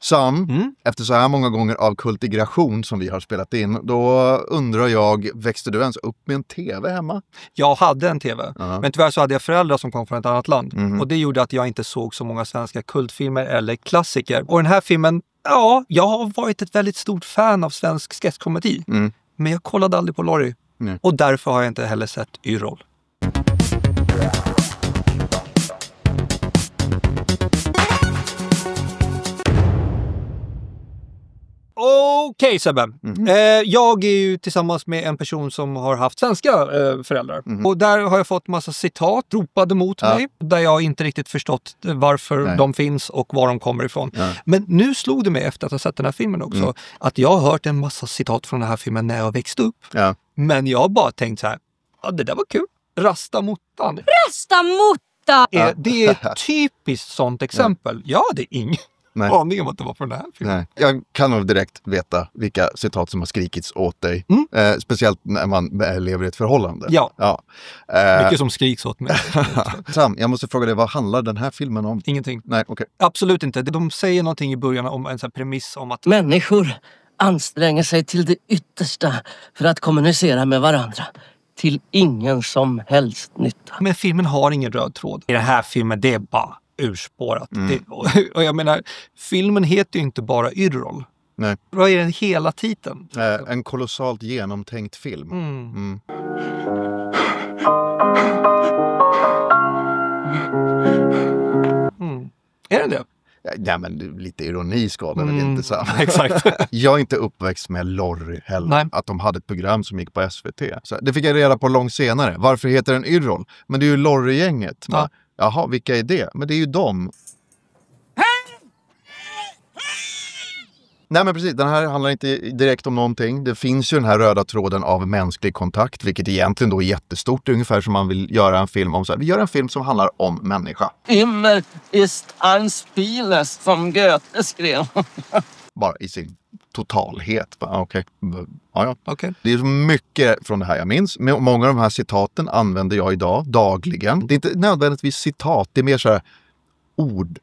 Sam, efter så här många gånger av kultigration som vi har spelat in, då undrar jag, växte du ens upp med en tv hemma? Jag hade en tv, men tyvärr så hade jag föräldrar som kom från ett annat land. Och det gjorde att jag inte såg så många svenska kultfilmer eller klassiker. Och den här filmen, ja, jag har varit ett väldigt stort fan av svensk sketchkomedi. Men jag kollade aldrig på Lorry. Och därför har jag inte heller sett Yrrol. Okej, Sebbe. Jag är ju tillsammans med en person som har haft svenska föräldrar. Och där har jag fått massa citat ropade mot mig. Där jag inte riktigt förstått varför de finns och var de kommer ifrån. Men nu slog det mig efter att ha sett den här filmen också. Att jag har hört en massa citat från den här filmen när jag växte upp. Men jag har bara tänkt så här. Ja, det där var kul. Rasta mottan. Rasta mottan! Det är ett typiskt sånt exempel. Ja, det är inget. Aning om att det var för den här filmen. Nej. Jag kan nog direkt veta vilka citat som har skrikits åt dig. Speciellt när man lever i ett förhållande. Ja. Mycket som skriks åt mig. Sam, jag måste fråga dig, vad handlar den här filmen om? Ingenting. Nej, okej. Absolut inte. De säger någonting i början om en sån här premiss om att människor anstränger sig till det yttersta för att kommunicera med varandra. Till ingen som helst nytta. Men filmen har ingen röd tråd. I den här filmen, det är bara urspårat. Och jag menar, filmen heter ju inte bara Yrrol. Nej. Vad är den hela titeln? En kolossalt genomtänkt film. Är det det? Ja, men lite ironi skadar väl inte så. Exakt. Jag är inte uppväxt med Lorry heller. Nej. Att de hade ett program som gick på SVT. Så det fick jag reda på långt senare. Varför heter den Yrrol? Men det är ju Lorry-gänget. Ja. Jaha, vilka är det? Men det är ju dem. Nej, men precis, den här handlar inte direkt om någonting. Det finns ju den här röda tråden av mänsklig kontakt, vilket egentligen då är jättestort, ungefär som man vill göra en film om så här. Vi gör en film som handlar om människa. Immer ist ein Spieles, som Goethe skrev. Bara i sin totalhet. Okej. Ja. Okay. Det är så mycket från det här jag minns. Många av de här citaten använder jag idag dagligen. Det är inte nödvändigtvis citat, det är mer så här ord,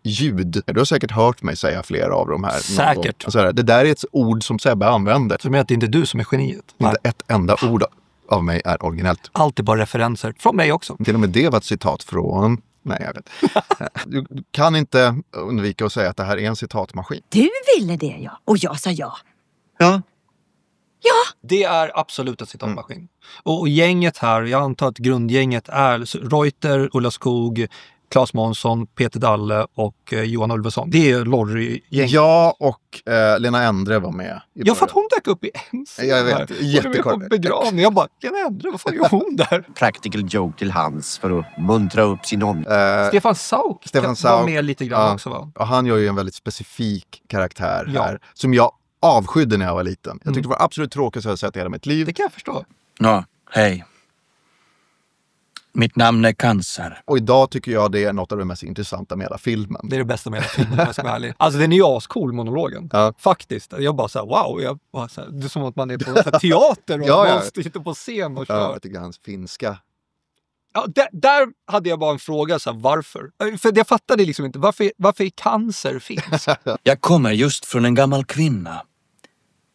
ljud. Du har säkert hört mig säga flera av de här. Säkert. Det där är ett ord som Sebbe använder. Som är att det inte är du som är geniet. Inte ett enda ord av mig är originellt. Allt är bara referenser. Från mig också. Till och med det var ett citat från... Nej, jag vet. Du kan inte undvika att säga att det här är en citatmaskin. Du ville det, ja. Och jag sa ja. Ja. Ja. Det är absolut en citatmaskin. Och gänget här, jag antar att grundgänget är Reuter, Ulla Skog, Claes Månsson, Peter Dalle och Johan Ulveson. Det är Lorry-gänget. Ja, och Lena Endre var med. Ja, för att hon dök upp i en scen. Jag vet, jättekort. Begravning. Jag bara, Lena Endre, vad fan gör hon där? Practical joke till hands för att muntra upp sin Stefan Sauk var med lite grann också, va? Och han gör ju en väldigt specifik karaktär här. Som jag avskydde när jag var liten. Jag tyckte det var absolut tråkigt att jag sett i hela mitt liv. Det kan jag förstå. Nå, hej. Mitt namn är Cancer. Och idag tycker jag det är något av det mest intressanta med hela filmen. Det är det bästa med hela filmen, jag ska vara ärlig. Alltså den är ju ascool, monologen. Ja. Faktiskt. Jag bara såhär, wow. Det är som att man är på teater och måste sitta på scen och köra. Ja, jag tycker hans finska. Ja, där hade jag bara en fråga, så här, varför? För jag fattade liksom inte, varför är cancer finns? Jag kommer just från en gammal kvinna.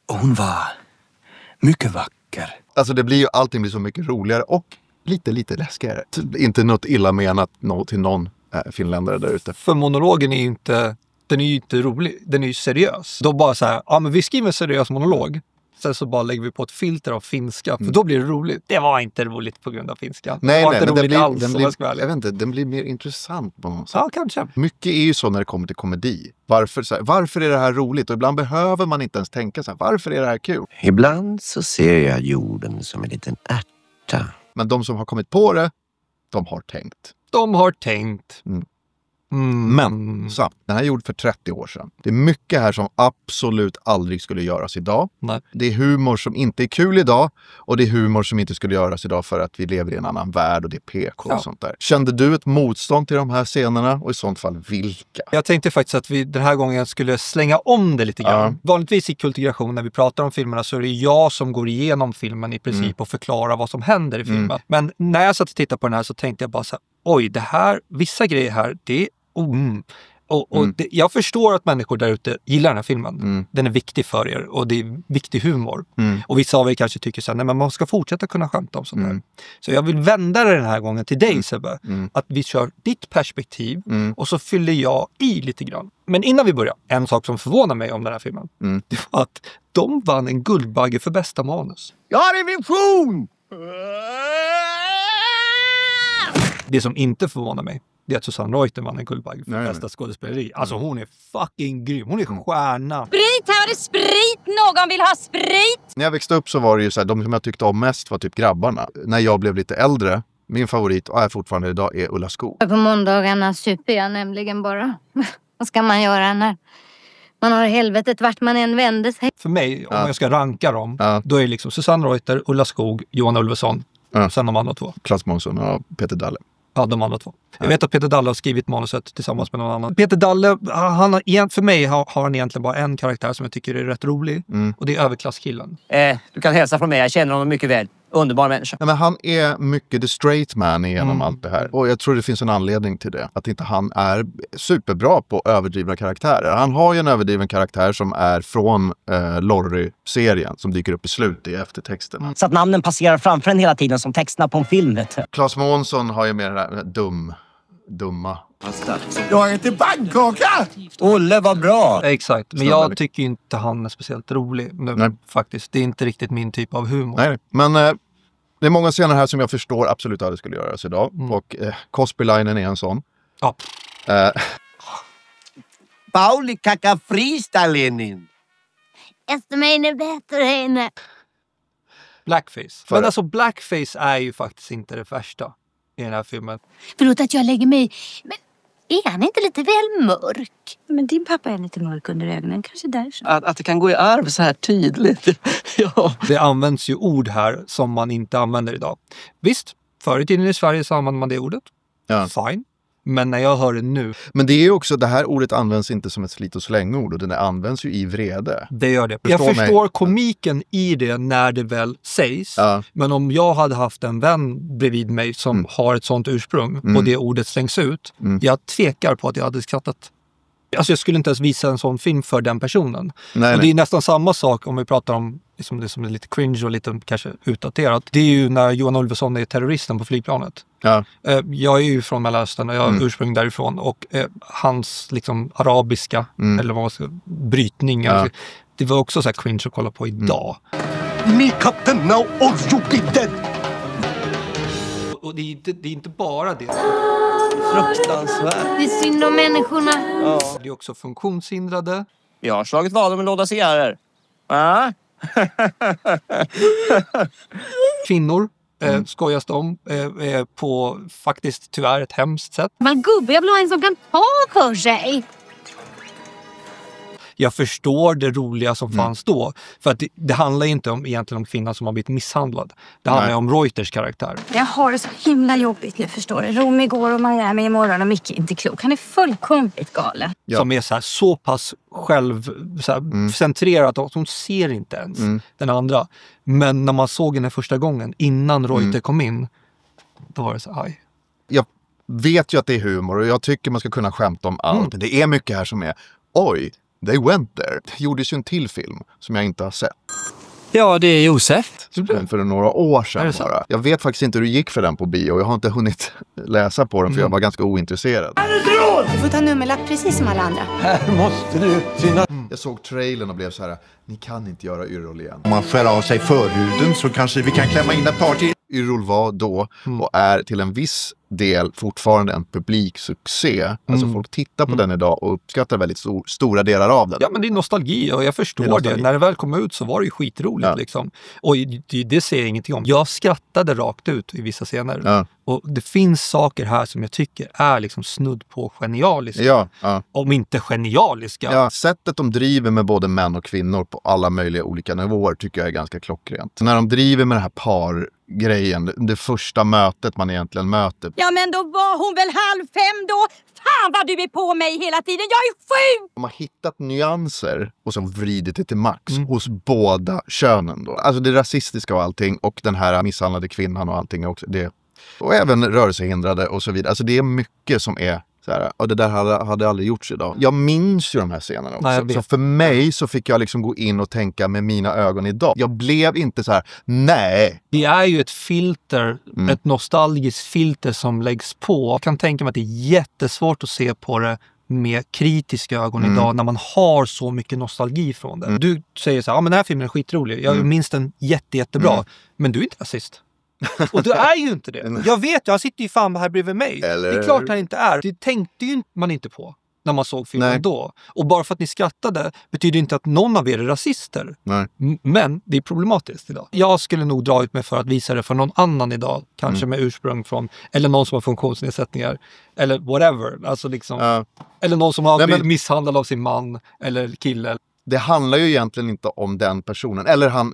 Och hon var mycket vacker. Alltså det blir ju, allting blir så mycket roligare och lite läskigare. Inte något illa menat till någon finländare där ute. För monologen är ju inte, den är ju inte rolig, den är ju seriös. Då bara så här, ja men vi skriver en seriös monolog. Sen så bara lägger vi på ett filter av finska. För då blir det roligt. Det var inte roligt på grund av finska. Nej, men jag vet inte, den blir mer intressant på något sätt. Ja, kanske. Mycket är ju så när det kommer till komedi. Varför är det här roligt? Och ibland behöver man inte ens tänka så här, varför är det här kul? Ibland så ser jag jorden som en liten ärta. Men de som har kommit på det, de har tänkt. De har tänkt. Men så, den här är gjord för 30 år sedan. Det är mycket här som absolut aldrig skulle göras idag. Nej. Det är humor som inte är kul idag. Och det är humor som inte skulle göras idag för att vi lever i en annan värld och det är PK och sånt där. Kände du ett motstånd till de här scenerna? Och i sånt fall vilka? Jag tänkte faktiskt att vi den här gången skulle slänga om det lite grann. Vanligtvis i kultigration när vi pratar om filmerna så är det jag som går igenom filmen i princip och förklarar vad som händer i filmen. Men när jag satt och tittade på den här så tänkte jag bara så här, oj, det här, vissa grejer här, det är Och jag förstår att människor där ute gillar den här filmen. Den är viktig för er och det är viktig humor. Och vissa av er kanske tycker så här, nej men man ska fortsätta kunna skämta om sånt här. Så jag vill vända det den här gången till dig Sebbe. Att vi kör ditt perspektiv och så fyller jag i lite grann. Men innan vi börjar, en sak som förvånar mig om den här filmen. Det var att de vann en Guldbagge för bästa manus. Jag har en vision! Det som inte förvånar mig, det är att Susanne Reuter vann en Guldbagge för bästa skådespeleri. Alltså hon är fucking grym. Hon är stjärna. Sprit, här var det sprit! Någon vill ha sprit! När jag växte upp så var det ju så här, de som jag tyckte om mest var typ grabbarna. När jag blev lite äldre, min favorit och är fortfarande idag är Ulla Skog. På måndagarna super jag nämligen bara. Vad ska man göra när man har helvetet vart man än vänder sig? För mig, om jag ska ranka dem, då är det liksom Susanne Reuter, Ulla Skog, Johan Ulveson. Sen de andra två. Klas Månsson och Peter Dalle. Ja, de andra två. Jag vet att Peter Dalle har skrivit manuset tillsammans med någon annan. Peter Dalle, för mig har han egentligen bara en karaktär som jag tycker är rätt rolig. Och det är överklasskillen. Du kan hälsa från mig, jag känner honom mycket väl. Underbar människa. Nej, men han är mycket the straight man genom allt det här. Och jag tror det finns en anledning till det. Att inte han är superbra på överdrivna karaktärer. Han har ju en överdriven karaktär som är från Lorry-serien. Som dyker upp i slutet i eftertexterna. Så att namnen passerar framför en hela tiden som texterna på en film. Klas Månsson har ju mer den här dumma. Jag äter pannkaka! Olle, vad bra! Exakt, men jag tycker inte han är speciellt rolig nu, faktiskt. Det är inte riktigt min typ av humor. Nej, men det är många scener här som jag förstår absolut att det skulle göras idag. Och Cosby-linen är en sån. Ja. Pauli kaka freestylinen. Estemeine bättre henne. Blackface. Men alltså blackface är ju faktiskt inte det värsta i den här filmen. Förlåt att jag lägger mig, men är han inte lite väl mörk? Men din pappa är lite mörk under ögonen, kanske därför. Att det kan gå i arv så här tydligt. Ja. Det används ju ord här som man inte använder idag. Visst, förr i tiden i Sverige så använder man det ordet. Ja. Fine. Men när jag hör det nu... Men det är ju också, det här ordet används inte som ett slit- och slängord och det används ju i vrede. Det gör det. Jag förstår komiken i det när det väl sägs. Ja. Men om jag hade haft en vän bredvid mig som har ett sånt ursprung och det ordet slängs ut. Jag tvekar på att jag hade skrattat. Alltså jag skulle inte ens visa en sån film för den personen. Nej, och det är nästan samma sak om vi pratar om liksom det som är lite cringe och lite kanske utdaterat. Det är ju när Johan Ulveson är terroristen på flygplanet. Ja. Jag är ju från Mellanöstern och jag har ursprung därifrån. Och hans liksom arabiska, eller vad man ska, brytning. Ja. Det var också så här cringe att kolla på idag. Me captain now or you be dead. Och det är inte bara det. Fruktansvärt. Det är synd om människorna. Ja. Det är också funktionshindrade. Jag har slagit vad om en låda cigarrer. Kvinnor skojas de på faktiskt tyvärr ett hemskt sätt. Men gubbe, jag vill ha en som kan ta för sig. Jag förstår det roliga som fanns då. För att det handlar inte egentligen om kvinnan som har blivit misshandlad. Det handlar om Reuters karaktär. Jag har det så himla jobbigt nu, förstår du. Rom igår och Miami imorgon och Micke inte klok. Han är fullkomligt galen. Ja. Som är så pass centrerat att hon ser inte ens den andra. Men när man såg henne första gången innan Reuter kom in, då var det så aj. Jag vet ju att det är humor och jag tycker man ska kunna skämta om allt. Det är mycket här som är, oj, they went there. Det gjordes ju en till film som jag inte har sett. Ja, det är Josef. För några år sedan bara. Jag vet faktiskt inte hur det gick för den på bio. Jag har inte hunnit läsa på den för jag var ganska ointresserad. Du får ta nummerlapp precis som alla andra. Här måste du syna. Jag såg trailern och blev så här, ni kan inte göra Yrrol igen. Om man skär av sig förhuden så kanske vi kan klämma in ett par till. Yrrol var då och är till en viss del fortfarande en publiksuccé. Alltså folk tittar på den idag och uppskattar väldigt stora delar av den. Ja, men det är nostalgi och jag förstår det. När det väl kom ut så var det ju skitroligt liksom. Och det ser jag ingenting om. Jag skrattade rakt ut i vissa scener. Ja. Och det finns saker här som jag tycker är liksom snudd på genialiska. Ja. Om inte genialiska. Ja, sättet de driver med både män och kvinnor på alla möjliga olika nivåer tycker jag är ganska klockrent. När de driver med det här pargrejen, det första mötet man egentligen möter. Ja, men då var hon väl 4:30 då. Fan vad du är på mig hela tiden. Jag är sjuk! De har hittat nyanser och så vridit det till max hos båda könen då. Alltså det rasistiska och allting och den här misshandlade kvinnan och allting också. Det, och även rörelsehindrade och så vidare. Alltså det är mycket som är Så här, och det där hade aldrig gjorts idag. Jag minns ju de här scenerna också. Nej, så för mig så fick jag liksom gå in och tänka med mina ögon idag. Jag blev inte så här, nej. Det är ju ett filter, ett nostalgiskt filter som läggs på. Jag kan tänka mig att det är jättesvårt att se på det med kritiska ögon idag när man har så mycket nostalgi från det. Du säger så här, men den här filmen är skitrolig. Jag minns den jättebra. Men du är inte rasist. Och du är ju inte det. Jag vet, jag sitter ju fan här bredvid mig. Eller... Det är klart han inte är. Det tänkte ju man inte på när man såg filmen då. Och bara för att ni skrattade betyder inte att någon av er är rasister. Nej. Men det är problematiskt idag. Jag skulle nog dra ut mig för att visa det för någon annan idag. Kanske med ursprung från, eller någon som har funktionsnedsättningar. Eller whatever. Alltså liksom, eller någon som har blivit misshandlad av sin man eller kille. Det handlar ju egentligen inte om den personen. Eller han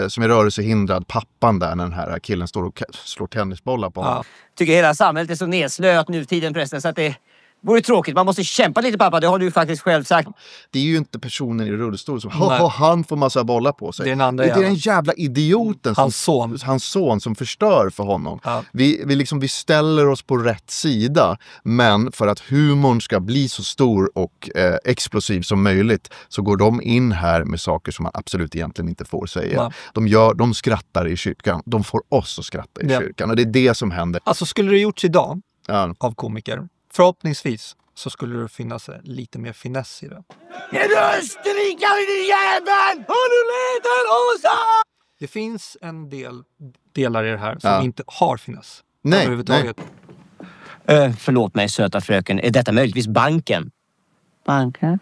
som är rörelsehindrad, pappan där, när den här killen står och slår tennisbollar på honom. Tycker hela samhället är så nedslöat nu tiden förresten, så att det vore tråkigt. Man måste kämpa lite, pappa. Det har du ju faktiskt själv sagt. Det är ju inte personen i rullstol som han får massa bollar på sig. Det är den andra, det är den jävla idioten. Hans son som förstör för honom. Ja. Vi ställer oss på rätt sida. Men för att humorn ska bli så stor och explosiv som möjligt så går de in här med saker som man absolut egentligen inte får säga. Ja. De skrattar i kyrkan. De får oss att skratta i kyrkan. Och det är det som händer. Alltså skulle det gjorts idag av komiker, förhoppningsvis så skulle det finnas lite mer finess i det. Är du österrikare, din jävel? Har du letat oss? Det finns en del delar i det här som inte har finess. Nej, överhuvudtaget. Förlåt mig, söta fröken. Är detta möjligtvis banken? Banken?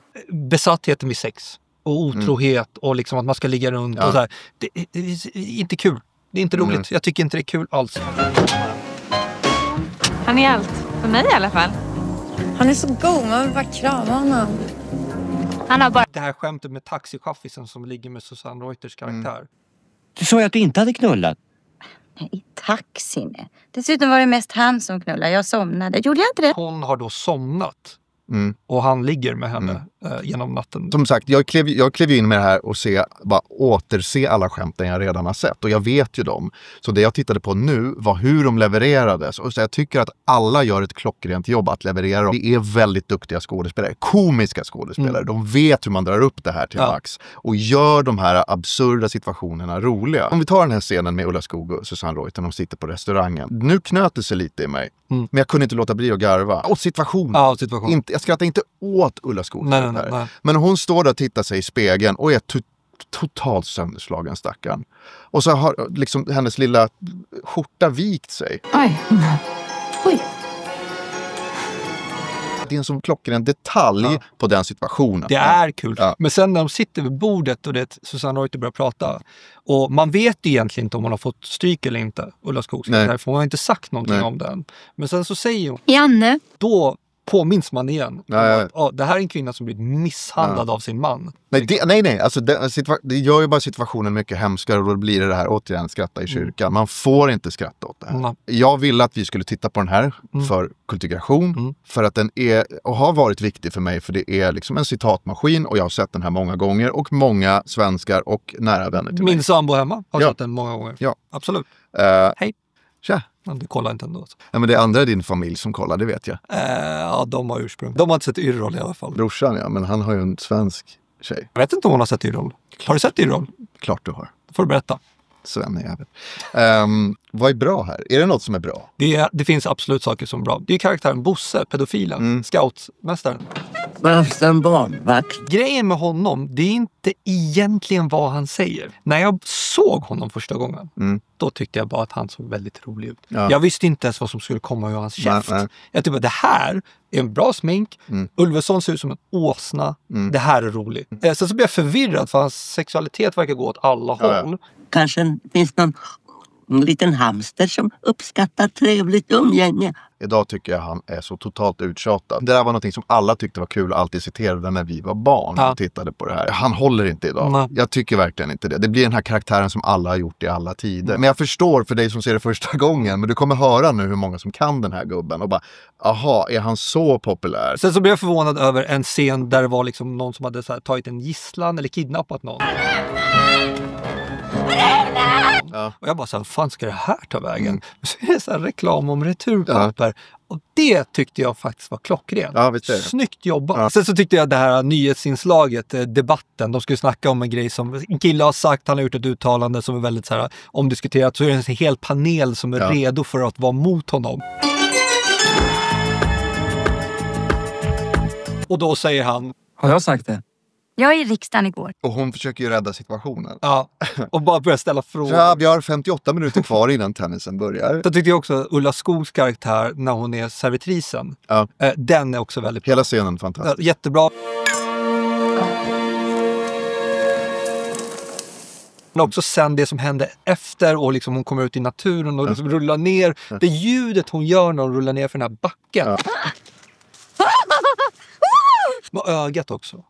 Besattheten vid sex. Och otrohet och liksom att man ska ligga runt och så här. Det är inte kul. Det är inte roligt. Jag tycker inte det är kul alls. Han är allt. För mig i alla fall. Han är så god, man vill bara krama honom. Han har bara... Det här skämtet med taxichaffisen som ligger med Susanne Reuters karaktär. Du sa ju att du inte hade knullat. I taxin. Dessutom var det mest han som knullade. Jag somnade. Gjorde jag inte det? Hon har då somnat. Och han ligger med henne genom natten. Som sagt, jag klev in med det här och återse alla skämten jag redan har sett. Och jag vet ju dem. Så det jag tittade på nu var hur de levererades. Och så jag tycker att alla gör ett klockrent jobb att leverera dem. Det är väldigt duktiga skådespelare. Komiska skådespelare. De vet hur man drar upp det här till max. Och gör de här absurda situationerna roliga. Om vi tar den här scenen med Ulla Skog och Susanne Reuter. De sitter på restaurangen. Nu knöt det sig lite i mig. Men jag kunde inte låta bli att garva. Och situationen. Jag skrattar inte åt Ulla Skog. Nej. Men hon står där och tittar sig i spegeln och är totalt sönderslagen, stackarn. Och så har liksom hennes lilla skjorta vikt sig. Oj. Det är en sån klockren detalj på den situationen. Det är kul. Ja. Men sen när de sitter vid bordet och Susanne Reuter börjar prata. Och man vet egentligen inte om hon har fått stryk eller inte. Ulla Skog. För hon har inte sagt någonting om den. Men sen så säger hon. Janne. Då påminns man igen. Det här är en kvinna som blivit misshandlad av sin man. Nej. Alltså, det gör ju bara situationen mycket hemskare och då blir det här återigen skratta i kyrkan. Man får inte skratta åt det här. Jag ville att vi skulle titta på den här för kultivation. För att den är och har varit viktig för mig. För det är liksom en citatmaskin och jag har sett den här många gånger. Och många svenskar och nära vänner till mig. Min sambo hemma har sett den många gånger. Ja. Absolut. Hej. Tja. Du kollar inte ändå. Ja, men det är andra i din familj som kollar, det vet jag. Ja, de har ursprung. De har inte sett Yrrol i alla fall. Brorsan, ja, men han har ju en svensk tjej. Jag vet inte om hon har sett Yrrol. Har du sett Yrrol? Klart du har. Får du berätta. Svennejävel. Vad är bra här? Är det något som är bra? Det finns absolut saker som är bra. Det är karaktären Bosse, pedofilen, scoutmästaren. En barnvakt. Grejen med honom, det är inte egentligen vad han säger. När jag såg honom första gången, då tyckte jag bara att han såg väldigt rolig ut. Ja. Jag visste inte ens vad som skulle komma ur hans käft. Nej. Jag tyckte att det här är en bra smink. Ulveson ser ut som en åsna. Det här är roligt. Sen så blir jag förvirrad för hans sexualitet verkar gå åt alla håll. Kanske finns någon liten hamster som uppskattar trevligt umgänge. Idag tycker jag han är så totalt uttjatad. Det där var någonting som alla tyckte var kul och alltid citerade när vi var barn och tittade på det här. Han håller inte idag. Nej. Jag tycker verkligen inte det. Det blir den här karaktären som alla har gjort i alla tider. Men jag förstår för dig som ser det första gången. Men du kommer höra nu hur många som kan den här gubben. Och bara, aha, är han så populär? Sen så blev jag förvånad över en scen där det var liksom någon som hade så här, tagit en gisslan eller kidnappat någon. Ja. Och jag bara så här, fan ska det här ta vägen? Så är det så här reklam om returpapper. Och det tyckte jag faktiskt var klockrent. Ja, visst är det. Snyggt jobbat. Sen så tyckte jag det här nyhetsinslaget, debatten, de skulle snacka om en grej som en kille har sagt, han har gjort ett uttalande som är väldigt så här omdiskuterat, så är det en hel panel som är redo för att vara mot honom. Och då säger han... Har jag sagt det? Jag är i riksdagen igår. Och hon försöker ju rädda situationen. Ja, och bara börja ställa frågor. Ja, vi har 58 minuter kvar innan tennisen börjar. Så tyckte jag också Ulla Skogs karaktär när hon är servitrisen. Ja. Den är också väldigt bra. Hela scenen fantastisk. Jättebra. Men också sen det som hände efter och liksom hon kommer ut i naturen och liksom rullar ner. Det ljudet hon gör när hon rullar ner för den här backen. Ja. Med ögat också.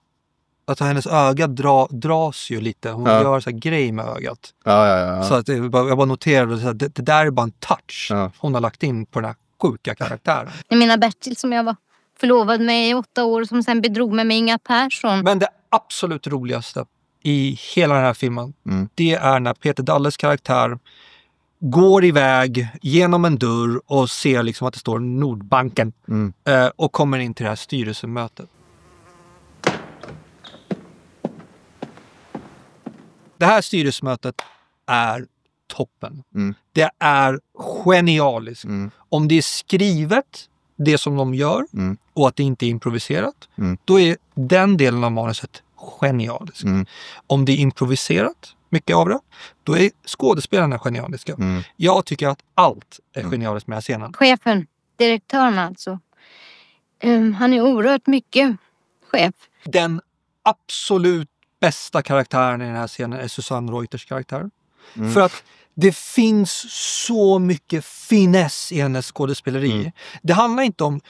Att hennes öga dras ju lite. Hon gör så här grej med ögat. Ja. Så att jag bara noterade att det där är bara en touch hon har lagt in på den här sjuka karaktären. Jag menar Bertil som jag var förlovad med i 8 år som sen bedrog med Inga Persson. Men det absolut roligaste i hela den här filmen, det är när Peter Dalles karaktär går iväg genom en dörr och ser liksom att det står Nordbanken och kommer in till det här styrelsemötet. Det här styrelsemötet är toppen. Det är genialiskt. Om det är skrivet, det som de gör, och att det inte är improviserat, då är den delen av manuset genialisk. Om det är improviserat, mycket av det, då är skådespelarna genialiska. Jag tycker att allt är genialiskt med den här scenen. Chefen, direktören alltså. Han är oerhört mycket chef. Den absolut bästa karaktären i den här scenen är Susanne Reuters karaktär. För att det finns så mycket finess i hennes skådespeleri. Det handlar inte om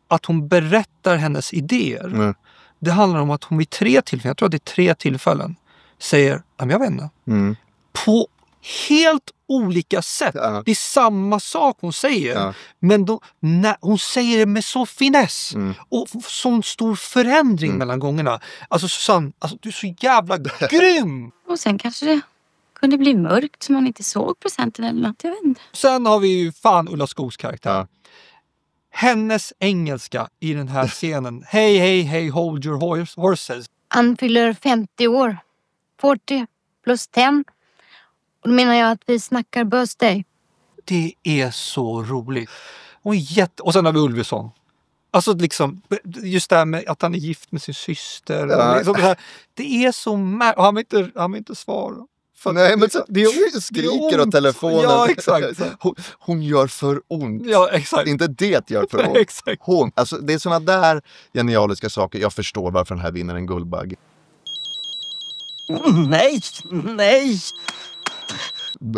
att hon berättar hennes idéer. Det handlar om att hon vid 3 tillfällen, jag tror att det är 3 tillfällen, säger, jag vet inte. På helt olika sätt. Det är samma sak hon säger. Men hon säger det med så finess. Och sån stor förändring mellan gångerna. Alltså Susanne, du är så jävla grym! Och sen kanske det kunde bli mörkt så man inte såg presenten eller något, jag vet inte. Sen har vi ju fan Ulla Skogs karaktär. Hennes engelska i den här scenen. Hey, hold your horses. Han fyller 50 år. 40 plus 10. Och då menar jag att vi snackar birthday. Det är så roligt. Och sen har vi Ulveson. Alltså liksom, just det här med att han är gift med sin syster. Liksom det, här, det är så märkligt. Han vill inte svara. Nej, men så, det skriker åt telefonen. Ja, exakt. Hon gör för ont. Ja, exakt. Inte det gör för ont. Exakt. Alltså, det är såna där genialiska saker. Jag förstår varför den här vinner en Guldbagge. Nej!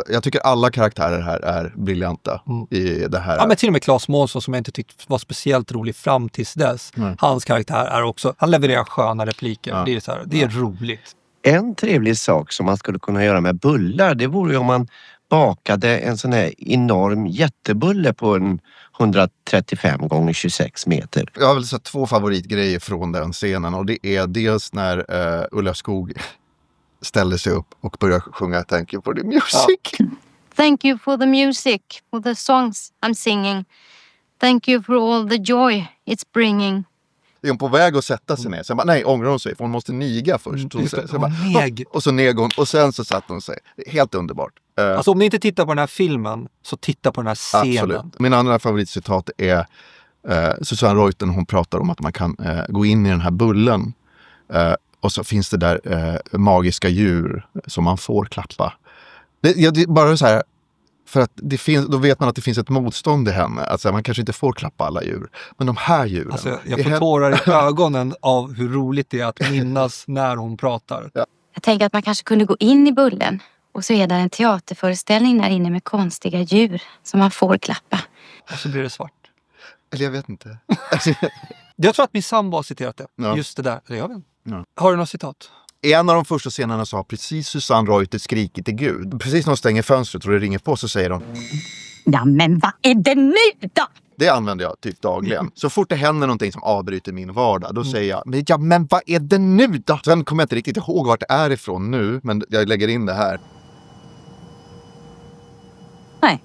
Jag tycker alla karaktärer här är briljanta i det här. Ja, men till och med Claes Månsson som jag inte tyckte var speciellt rolig fram tills dess. Hans karaktär är också, han levererar sköna repliker. Ja. Det är så här, det är roligt. En trevlig sak som man skulle kunna göra med bullar, det vore ju om man bakade en sån här enorm jättebulle på en 135 gånger 26 meter. Jag har väl sett 2 favoritgrejer från den scenen, och det är dels när Ulla Skog ställer sig upp och börjar sjunga Thank you for the music. Ja. Thank you for the music, for the songs I'm singing. Thank you for all the joy it's bringing. Är hon på väg att sätta sig ner? Sen bara, nej, ångrar hon sig för hon måste niga först. Och så neg hon och sen så satt hon sig. Helt underbart. Alltså om ni inte tittar på den här filmen så titta på den här scenen. Absolut. Min andra favoritcitat är Susanne Reuter när hon pratar om att man kan gå in i den här bullen. Och så finns det där magiska djur som man får klappa. Det bara så här, för att det finns, då vet man att det finns ett motstånd i henne. Alltså man kanske inte får klappa alla djur. Men de här djuren. Alltså, jag får tårar i ögonen av hur roligt det är att minnas när hon pratar. Ja. Jag tänker att man kanske kunde gå in i bullen. Och så är det en teaterföreställning där inne med konstiga djur som man får klappa. Och så blir det svart. Eller jag vet inte. Jag tror att min sambo har citerat det. Ja. Just det där. Eller jag vet inte. Ja. Har du något citat? En av de första scenerna så har precis Susanne Reuter skrikit till Gud. Precis när hon stänger fönstret och det ringer på så säger hon: ja men vad är det nu då? Det använder jag typ dagligen. Så fort det händer någonting som avbryter min vardag, då säger jag: men vad är det nu då? Sen kommer jag inte riktigt ihåg vart det är ifrån nu, men jag lägger in det här. Nej,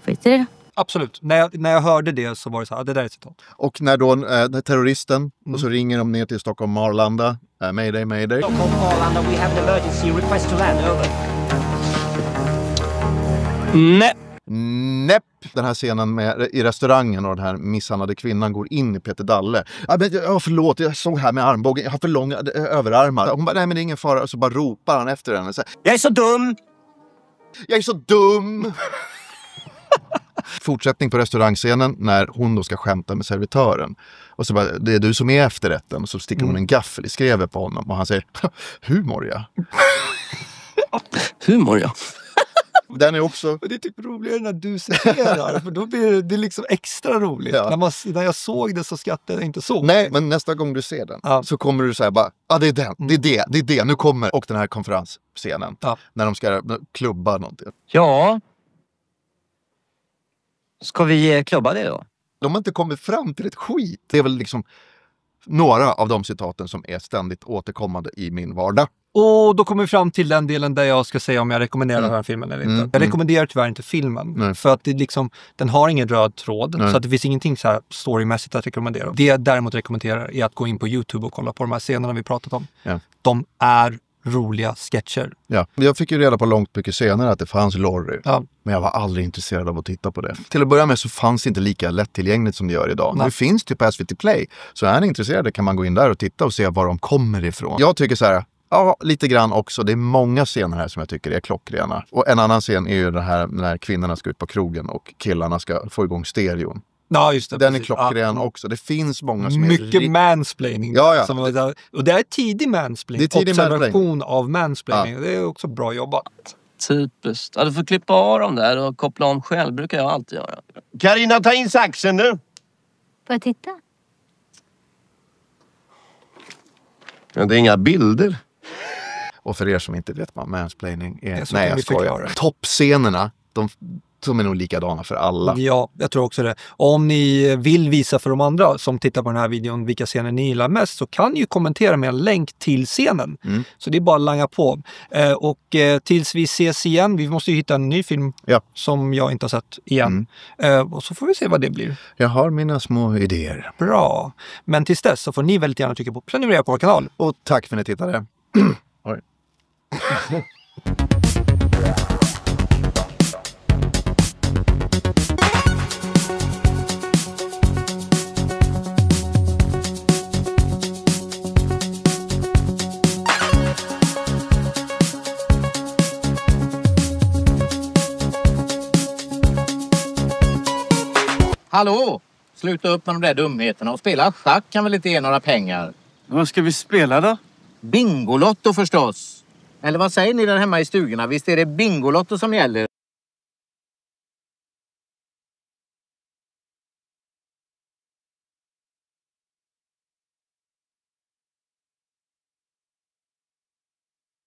skit i det. Absolut. När jag hörde det så var det så här, det där är ett citat. Och när terroristen, och så ringer de ner till Stockholm Arlanda. Mayday, mayday. Stockholm Arlanda, we have an emergency request to land, over. Näpp. Den här scenen i restaurangen och den här misshandlade kvinnan går in i Peter Dalle. Förlåt, jag såg här med armbågen. Jag har för långa överarmar. Hon bara, nej men det är ingen fara. Och så bara ropar han efter henne. Så här, jag är så dum! Jag är så dum! Fortsättning på restaurangscenen när hon då ska skämta med servitören. Och så bara, det är du som är efterrätten. Och så sticker hon en gaffel i skrevet på honom. Och han säger, humor ja. Humor ja. Den är också... Det är typ roligare när du citerar, för då blir det liksom extra roligt. Ja. När jag såg det så skrattade jag inte så. Nej, men nästa gång du ser den så kommer du säga bara, det är den, det är det, nu kommer. Och den här konferensscenen, när de ska klubba någonting. Ja. Ska vi klubba det då? De har inte kommit fram till ett skit. Det är väl liksom några av de citaten som är ständigt återkommande i min vardag. Och då kommer vi fram till den delen där jag ska säga om jag rekommenderar den här filmen eller inte. Jag rekommenderar tyvärr inte filmen. För att det liksom, den har ingen röd tråd. Så att det finns ingenting så här storymässigt att rekommendera. Det jag däremot rekommenderar är att gå in på YouTube och kolla på de här scenerna vi pratat om. Ja. De är roliga sketcher. Ja, jag fick ju reda på långt mycket senare att det fanns Lorry. Ja. Men jag var aldrig intresserad av att titta på det. Till att börja med så fanns det inte lika lättillgängligt som det gör idag. Det finns typ på SVT Play. Så är ni intresserade kan man gå in där och titta och se var de kommer ifrån. Jag tycker så här, ja, lite grann också. Det är många scener här som jag tycker är klockrena. Och en annan scen är ju den här när kvinnorna ska ut på krogen och killarna ska få igång stereon. Ja, just det. Den precis. är klockren också. Det finns många som mycket mansplaining. Ja. Och det är tidig mansplaining. Det är tidig observation av mansplaining. Ja. Det är också bra jobbat. Typiskt. Ja, du får klippa av dem där och koppla om själv. Brukar jag alltid göra. Carina, ta in saxen nu. Får jag titta? Ja, det är inga bilder. Och för er som inte vet vad mansplaining är. Nej, jag skojar. Toppscenerna, de är nog likadana för alla. Ja, jag tror också det. Om ni vill visa för de andra som tittar på den här videon vilka scener ni gillar mest så kan ni ju kommentera med en länk till scenen. Så det är bara att langa på. Och tills vi ses igen, vi måste ju hitta en ny film som jag inte har sett igen. Och så får vi se vad det blir. Jag har mina små idéer. Bra. Men tills dess så får ni väldigt gärna trycka på prenumerera på vår kanal. Och tack för att ni tittade. Oj. Hallå! Sluta upp med de där dumheterna och spela schack kan väl inte ge några pengar? Vad ska vi spela då? Bingolotto förstås. Eller vad säger ni där hemma i stugorna? Visst är det Bingolotto som gäller?